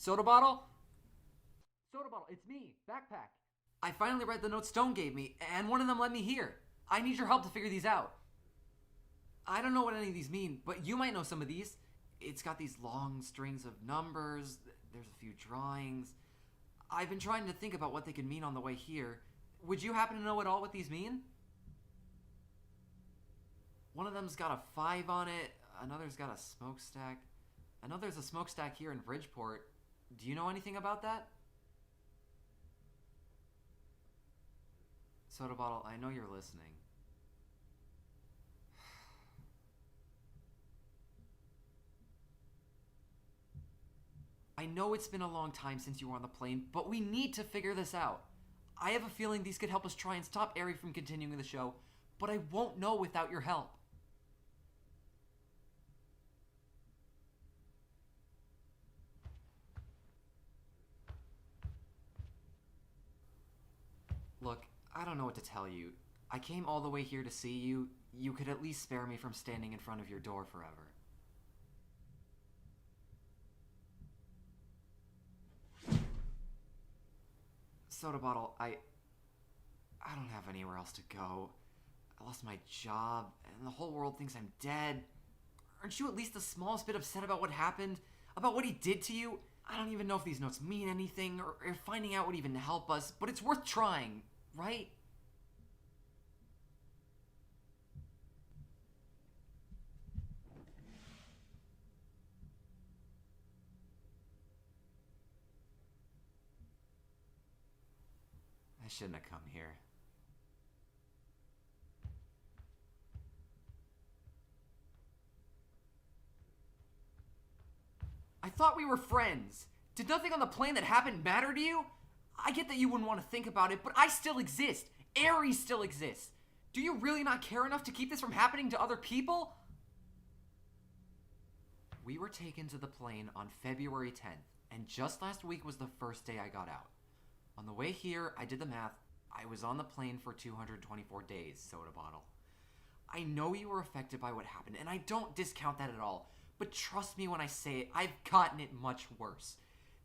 Soda bottle? Soda bottle, it's me, Backpack. I finally read the notes Stone gave me, and one of them led me here. I need your help to figure these out. I don't know what any of these mean, but you might know some of these. It's got these long strings of numbers, there's a few drawings. I've been trying to think about what they could mean on the way here. Would you happen to know at all what these mean? One of them's got a 5 on it, another's got a smokestack. I know there's a smokestack here in Bridgeport. Do you know anything about that? Soda bottle, I know you're listening. I know it's been a long time since you were on the plane, but we need to figure this out. I have a feeling these could help us try and stop Ari from continuing the show, but I won't know without your help. Look, I don't know what to tell you. I came all the way here to see you. You could at least spare me from standing in front of your door forever. Soda bottle, I don't have anywhere else to go. I lost my job, and the whole world thinks I'm dead. Aren't you at least the smallest bit upset about what happened? About what he did to you? I don't even know if these notes mean anything, or if finding out would even help us, but it's worth trying, right? I shouldn't have come here. I thought we were friends. Did nothing on the plane that happened matter to you? I get that you wouldn't want to think about it, but I still exist. Ares still exists. Do you really not care enough to keep this from happening to other people? We were taken to the plane on February 10th, and just last week was the first day I got out. On the way here, I did the math. I was on the plane for 224 days, Soda bottle. I know you were affected by what happened, and I don't discount that at all. But trust me when I say it, I've gotten it much worse.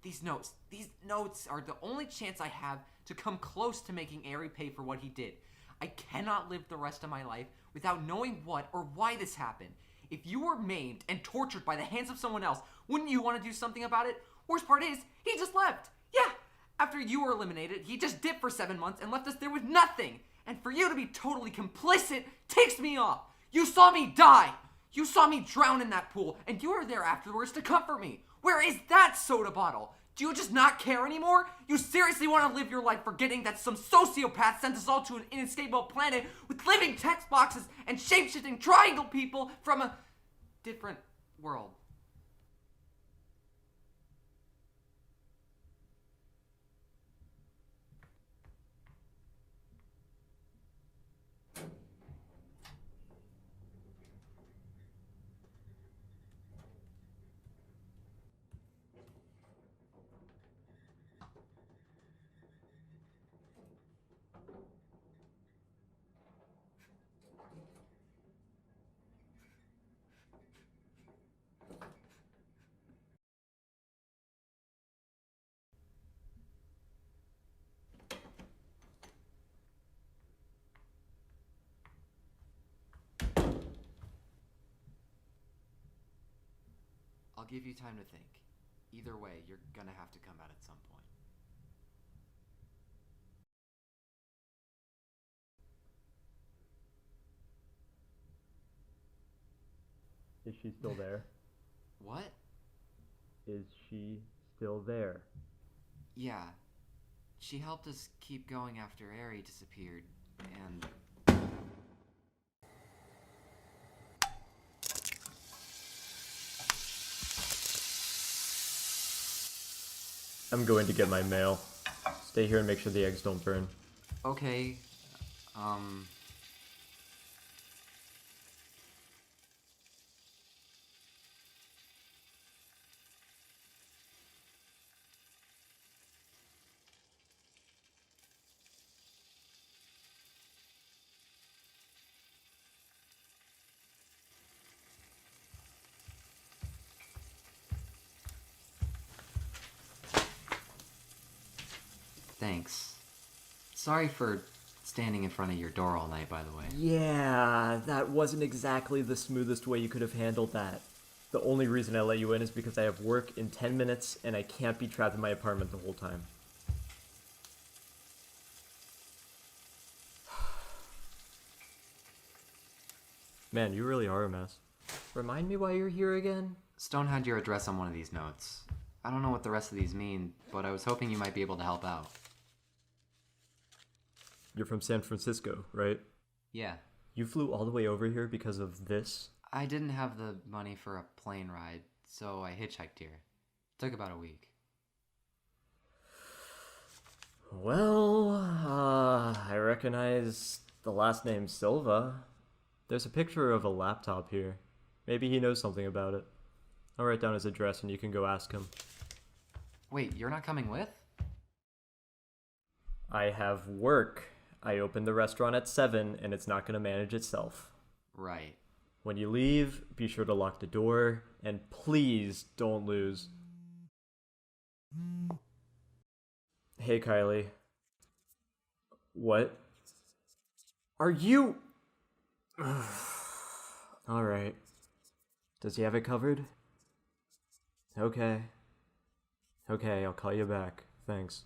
These notes are the only chance I have to come close to making Ari pay for what he did. I cannot live the rest of my life without knowing what or why this happened. If you were maimed and tortured by the hands of someone else, wouldn't you want to do something about it? Worst part is, he just left. Yeah, after you were eliminated, he just dipped for 7 months and left us there with nothing. And for you to be totally complicit takes me off. You saw me die. You saw me drown in that pool, and you were there afterwards to comfort me. Where is that Soda bottle? Do you just not care anymore? You seriously want to live your life forgetting that some sociopath sent us all to an inescapable planet with living text boxes and shape-shifting triangle people from a different world? I'll give you time to think. Either way, you're gonna have to come out at some point. Is she still there? What? Is she still there? Yeah. She helped us keep going after Ari disappeared, and... I'm going to get my mail. Stay here and make sure the eggs don't burn. Okay, Thanks. Sorry for standing in front of your door all night, by the way. Yeah, that wasn't exactly the smoothest way you could have handled that. The only reason I let you in is because I have work in 10 minutes and I can't be trapped in my apartment the whole time. Man, you really are a mess. Remind me why you're here again? Stone had your address on one of these notes. I don't know what the rest of these mean, but I was hoping you might be able to help out. You're from San Francisco, right? Yeah. You flew all the way over here because of this? I didn't have the money for a plane ride, so I hitchhiked here. Took about a week. Well, I recognize the last name Silva. There's a picture of a laptop here. Maybe he knows something about it. I'll write down his address and you can go ask him. Wait, you're not coming with? I have work. I opened the restaurant at 7 and it's not going to manage itself. Right. When you leave, be sure to lock the door and please don't lose. Hey, Kylie. What? Are you... Alright. Does he have it covered? Okay. Okay, I'll call you back. Thanks.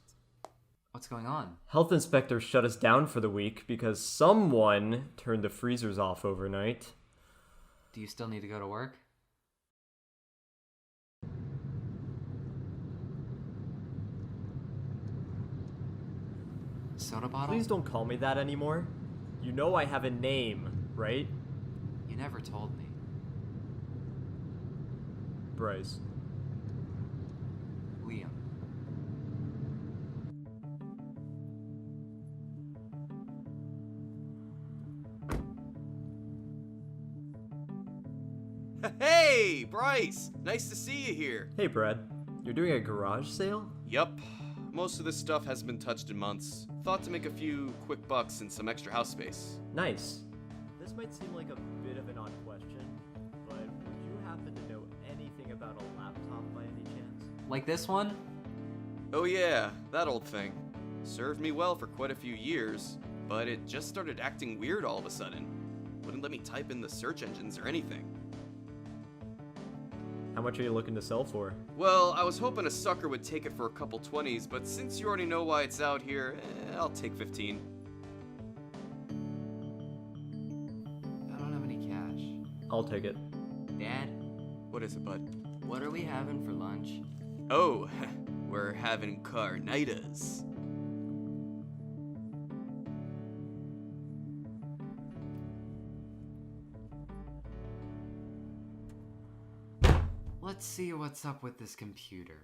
What's going on? Health inspector shut us down for the week because someone turned the freezers off overnight. Do you still need to go to work? Soda bottle? Please don't call me that anymore. You know I have a name, right? You never told me. Bryce. Liam. Hey, Bryce! Nice to see you here. Hey, Brad. You're doing a garage sale? Yup. Most of this stuff hasn't been touched in months. Thought to make a few quick bucks and some extra house space. Nice. This might seem like a bit of an odd question, but would you happen to know anything about a laptop by any chance? Like this one? Oh yeah, that old thing. Served me well for quite a few years, but it just started acting weird all of a sudden. Wouldn't let me type in the search engines or anything. How much are you looking to sell for? Well, I was hoping a sucker would take it for a couple 20s, but since you already know why it's out here, I'll take 15. I don't have any cash. I'll take it. Dad, What is it, bud? what are we having for lunch? Oh, we're having carnitas. Let's see what's up with this computer.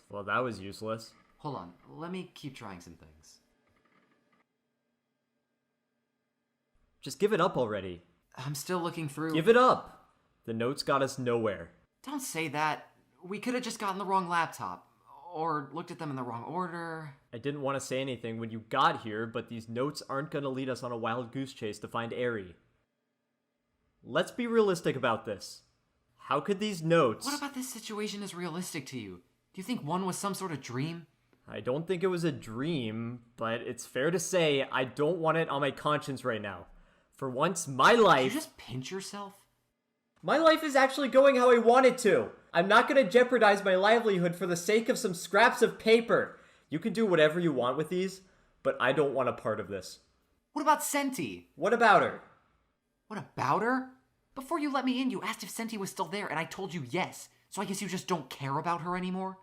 Well, that was useless. Hold on, let me keep trying some things. Just give it up already. I'm still looking through. Give it up! The notes got us nowhere. Don't say that. We could have just gotten the wrong laptop. Or looked at them in the wrong order. I didn't want to say anything when you got here, but these notes aren't going to lead us on a wild goose chase to find Aerie. Let's be realistic about this. How could these notes... What about this situation is realistic to you? Do you think one was some sort of dream? I don't think it was a dream, but it's fair to say I don't want it on my conscience right now. For once, my Did life... you just pinch yourself? My life is actually going how I want it to. I'm not going to jeopardize my livelihood for the sake of some scraps of paper. You can do whatever you want with these, but I don't want a part of this. What about Senti? What about her? What about her? Before you let me in, you asked if Senti was still there, and I told you yes. So I guess you just don't care about her anymore?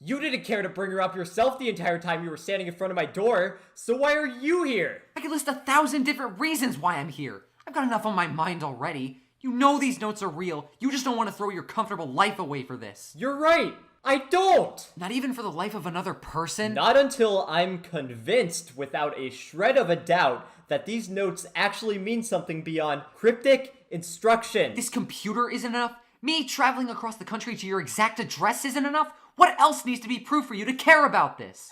You didn't care to bring her up yourself the entire time you were standing in front of my door, so why are you here? I could list 1,000 different reasons why I'm here. I've got enough on my mind already. You know these notes are real. You just don't want to throw your comfortable life away for this. You're right. I don't. Not even for the life of another person? Not until I'm convinced without a shred of a doubt that these notes actually mean something beyond cryptic instruction. This computer isn't enough? Me traveling across the country to your exact address isn't enough? What else needs to be proof for you to care about this?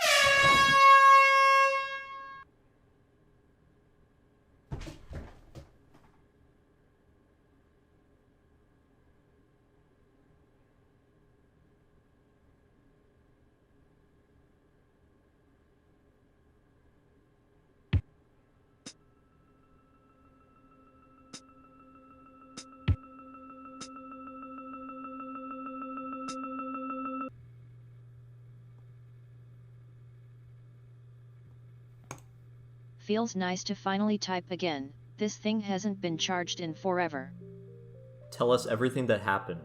Feels nice to finally type again. This thing hasn't been charged in forever. Tell us everything that happened.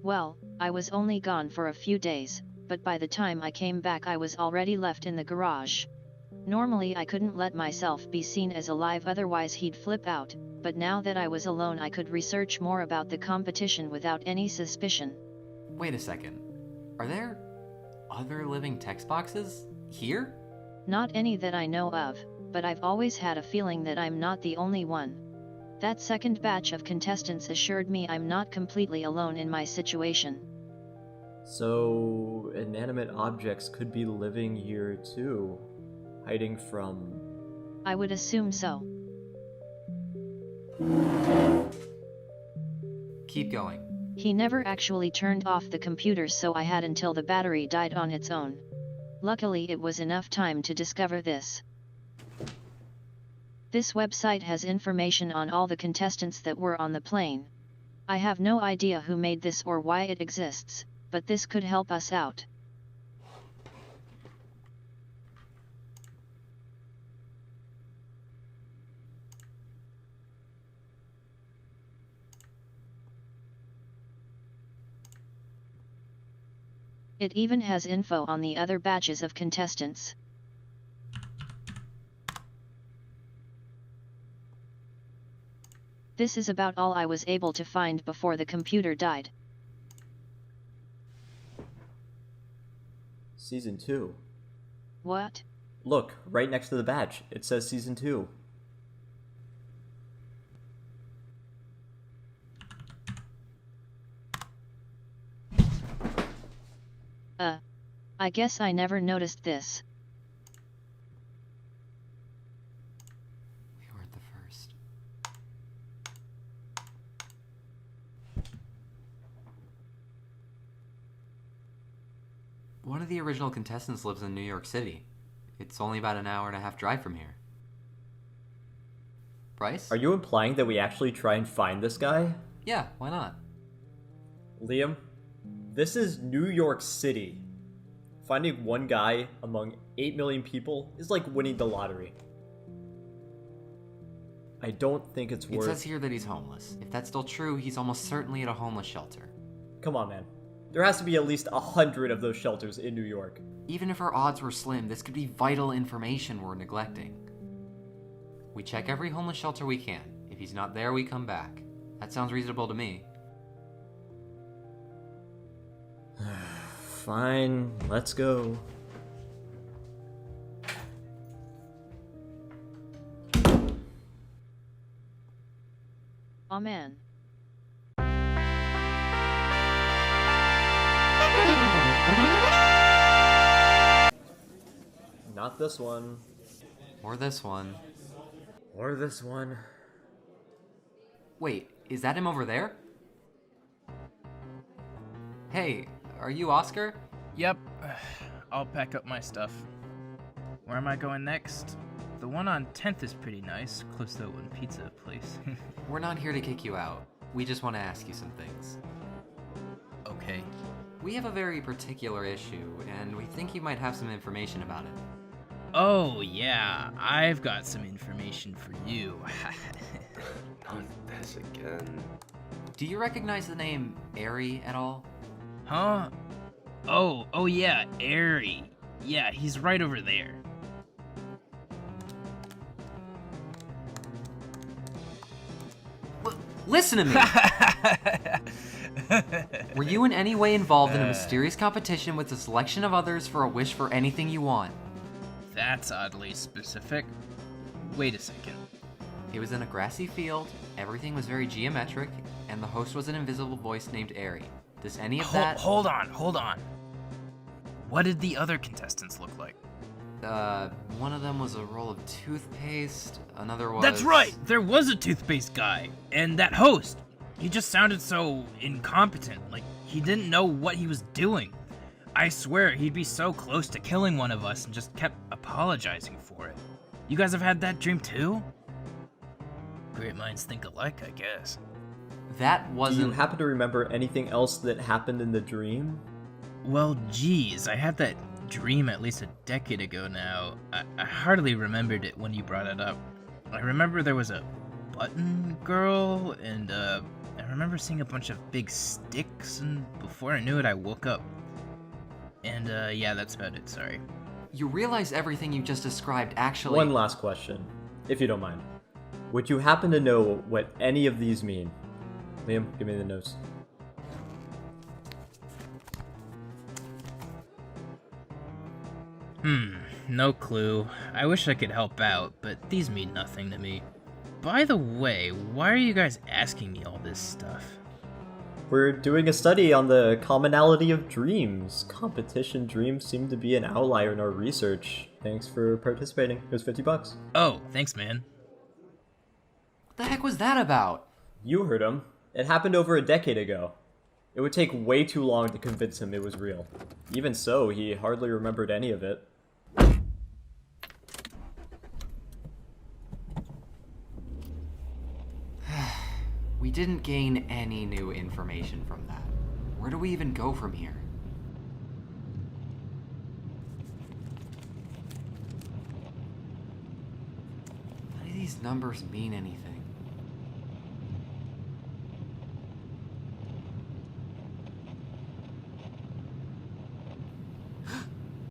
Well, I was only gone for a few days, but by the time I came back I was already left in the garage. Normally I couldn't let myself be seen as alive, otherwise he'd flip out, but now that I was alone I could research more about the competition without any suspicion. Wait a second. Are there other living text boxes here? Not any that I know of, but I've always had a feeling that I'm not the only one. That second batch of contestants assured me I'm not completely alone in my situation. So, inanimate objects could be living here too, hiding from... I would assume so. Keep going. He never actually turned off the computer, so I had until the battery died on its own. Luckily it was enough time to discover this. This website has information on all the contestants that were on the plane. I have no idea who made this or why it exists, but this could help us out. It even has info on the other batches of contestants. This is about all I was able to find before the computer died. Season 2. What? Look, right next to the badge, it says Season 2. I guess I never noticed this. We weren't the first. One of the original contestants lives in New York City. It's only about an hour and a half drive from here. Bryce? Are you implying that we actually try and find this guy? Yeah, why not? Liam, this is New York City. Finding one guy among 8 million people is like winning the lottery. I don't think it's It worth... says here that he's homeless. If that's still true, he's almost certainly at a homeless shelter. Come on, man. There has to be at least 100 of those shelters in New York. Even if our odds were slim, this could be vital information we're neglecting. We check every homeless shelter we can. If he's not there, we come back. That sounds reasonable to me. Fine, let's go. Aw man. Not this one. Or this one. Or this one. Wait, is that him over there? Hey, are you Oscar? Yep, I'll pack up my stuff. Where am I going next? The one on 10th is pretty nice, close to that one pizza place. We're not here to kick you out. We just want to ask you some things. Okay. We have a very particular issue, and we think you might have some information about it. Oh yeah, I've got some information for you. Not this again. Do you recognize the name Airy at all? Huh? Oh yeah, Airy. Yeah, he's right over there. Listen to me! Were you in any way involved in a mysterious competition with a selection of others for a wish for anything you want? That's oddly specific. Wait a second. It was in a grassy field, everything was very geometric, and the host was an invisible voice named Airy. Does any of that... Hold on. What did the other contestants look like? One of them was a roll of toothpaste, another was... That's right! There was a toothpaste guy! And that host! He just sounded so incompetent, like he didn't know what he was doing. I swear, he'd be so close to killing one of us and just kept apologizing for it. You guys have had that dream too? Great minds think alike, I guess. That Do wasn't... you happen to remember anything else that happened in the dream? Well, geez, I had that dream at least a decade ago now. I hardly remembered it when you brought it up. I remember there was a button girl, and I remember seeing a bunch of big sticks, and before I knew it, I woke up. And yeah, that's about it, sorry. You realize everything you just described actually... One last question, if you don't mind. Would you happen to know what any of these mean? Liam, give me the notes. No clue. I wish I could help out, but these mean nothing to me. By the way, why are you guys asking me all this stuff? We're doing a study on the commonality of dreams. Competition dreams seem to be an outlier in our research. Thanks for participating. It was $50. Oh, thanks, man. What the heck was that about? You heard him. It happened over a decade ago. It would take way too long to convince him it was real. Even so, he hardly remembered any of it. We didn't gain any new information from that. Where do we even go from here? None of these numbers mean anything.